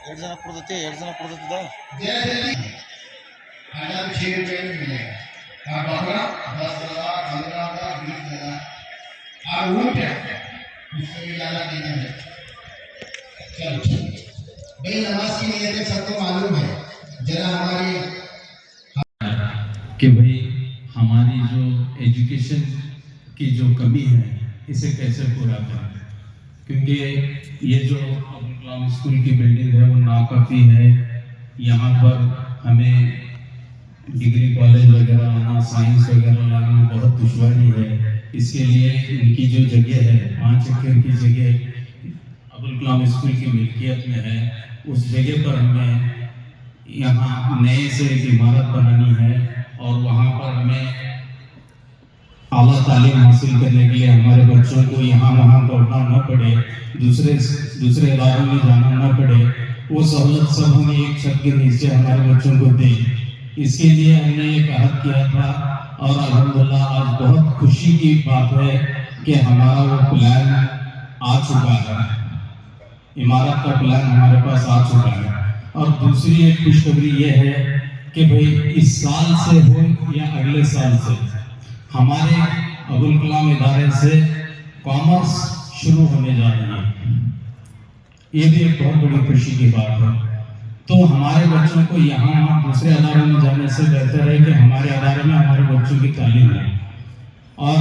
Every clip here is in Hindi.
जन ಕೊಡ್ತೈತಿ हजार 6 रुपये में मिलेगा और बकरा 10,000 15,000 20,000 और ऊँट है उससे भी ज़्यादा देना है। चलो भाई नमाज की नियत सबको मालूम है जरा हमारी कि भाई हमारी जो एजुकेशन की जो कमी है इसे कैसे पूरा करें, क्योंकि ये जो अब्दुल कलाम स्कूल की बिल्डिंग है वो नाकाफ़ी है। यहाँ पर हमें डिग्री कॉलेज वगैरह लाना, साइंस वगैरह लाना में बहुत दुश्वारी है। इसके लिए इनकी जो जगह है 5 एकड़ की जगह अब्दुल कलाम स्कूल की मिल्कियत में है, उस जगह पर हमें यहाँ नए से एक इमारत बनानी है और वहाँ पर हमें आला तालीम हासिल करने के लिए हमारे बच्चों को यहाँ वहाँ दौड़ना न पड़े, दूसरे इदारों में जाना न पड़े। वो सहूलत सब हम एक छत के नीचे हमारे बच्चों को दें। इसके लिए हमने ये कहत किया था और अल्हम्दुलिल्लाह आज बहुत खुशी की बात है कि हमारा वो प्लान आ चुका है, इमारत का प्लान हमारे पास आ चुका है। और दूसरी एक खुशखबरी ये है कि भाई इस साल से हो या अगले साल से हमारे अब्दुल कलाम इदारे से कॉमर्स शुरू होने जा रही है। ये भी एक बहुत बड़ी खुशी की बात है। तो हमारे बच्चों को यहाँ दूसरे अदारों में जाने से बेहतर है कि हमारे अदारे में हमारे बच्चों की तालीम है और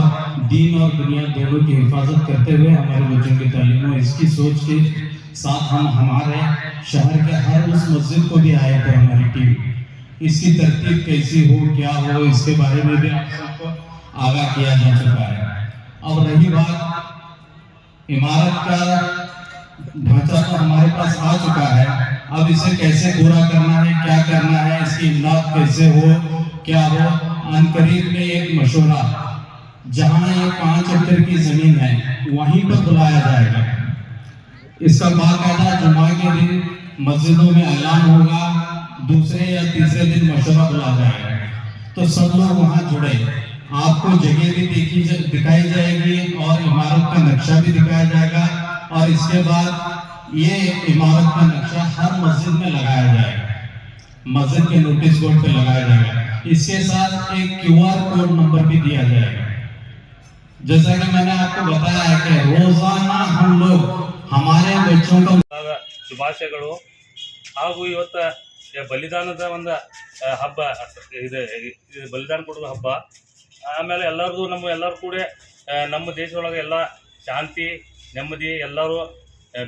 दीन और दुनिया दोनों की हिफाजत करते हुए हमारे बच्चों की तालीम हो। इसकी सोच के साथ हम हमारे शहर के हर उस मस्जिद को भी आए थे हमारी टीम। इसकी तरतीब कैसी हो, क्या हो, इसके बारे में भी आप सबको आगाह किया जा चुका है। अब रही बात इमारत का ढांचा तो हमारे पास आ चुका है, अब इसे कैसे पूरा करना है, क्या करना है, इसकी इमदाद कैसे हो, क्या हो। अनकरीब में एक मशवरा जहां ये 5 एकड़ की जमीन है वहीं पर बुलाया जाएगा। इसका बाकायदा जुमा के दिन मस्जिदों में ऐलान होगा, दूसरे या तीसरे दिन मशवरा बुलाया जाएगा। तो सब लोग वहां जुड़े, आपको जगह भी दिखाई जाएगी और इमारत का नक्शा भी दिखाया जाएगा और इसके बाद ये इमारत का नक्शा हर मस्जिद में लगाया जाएगा, मस्जिद के नोटिस बोर्ड पे लगाया जाएगा। इसके साथ एक QR कोड नंबर भी दिया जाएगा। जैसा कि मैंने आपको बताया है कि रोजाना हम लोग हमारे बच्चों को ಶುಭಾಶಯಗಳು ಹಾಗೂ ಇವತ್ತು ಬಲಿದಾನದ ಒಂದು ಹಬ್ಬ ಇದು ಬಲಿದಾನ ಕೊಡುವ ಹಬ್ಬ. ಆಮೇಲೆ ಎಲ್ಲರಿಗೂ ಎಲ್ಲರೂ ಕೂಡ ನಮ್ಮ ದೇಶದೊಳಗೆ ಎಲ್ಲ ಶಾಂತಿ ನೆಮ್ಮದಿ ಎಲ್ಲರೂ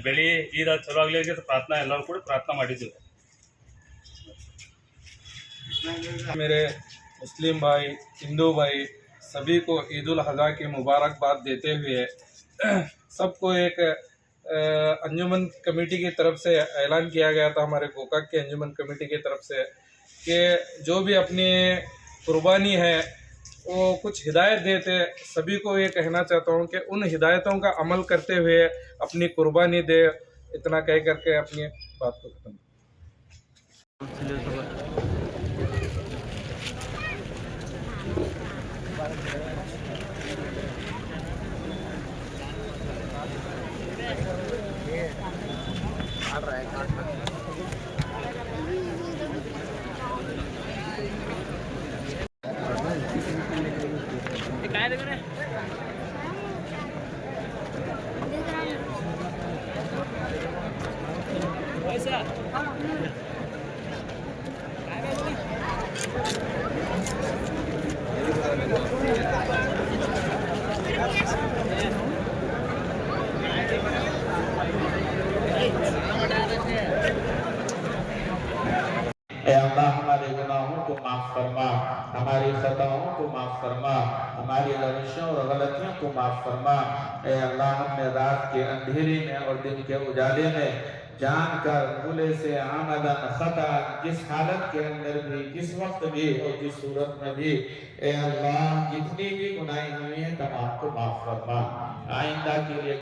ಬೆಳೆ ಈದ ಚಲೋ ಆಗಲಿ ಅಂತ ಪ್ರಾರ್ಥನಾ ಎಲ್ಲರೂ ಕೂಡ ಪ್ರಾರ್ಥನಾ ಮಾಡಿದ್ದೀವಿ। मेरे मुस्लिम भाई, हिंदू भाई सभी को ईद उल अज़हा की मुबारकबाद देते हुए सबको एक अंजुमन कमेटी की तरफ से ऐलान किया गया था, हमारे गोकाक के अंजुमन कमेटी की तरफ से, कि जो भी अपनी कुर्बानी है वो कुछ हिदायत देते। सभी को ये कहना चाहता हूँ कि उन हिदायतों का अमल करते हुए अपनी कुर्बानी दे। इतना कह करके अपनी बात को खत्म। अल्लाह हमारे गुनाहों को माफ फरमा, हमारी खताओं को माफ फरमा, हमारी रविशों और गलतियों को माफ फरमा। अल्लाह हमने रात के अंधेरे में और दिन के उजाले में जानकर भूले से आमदन खता किस हालत के अंदर भी, किस वक्त भी और किस सूरत में भी अल्लाह जितनी भी गुनाहें हुई हैं तमाम को माफ फरमा। आइंदा के लिए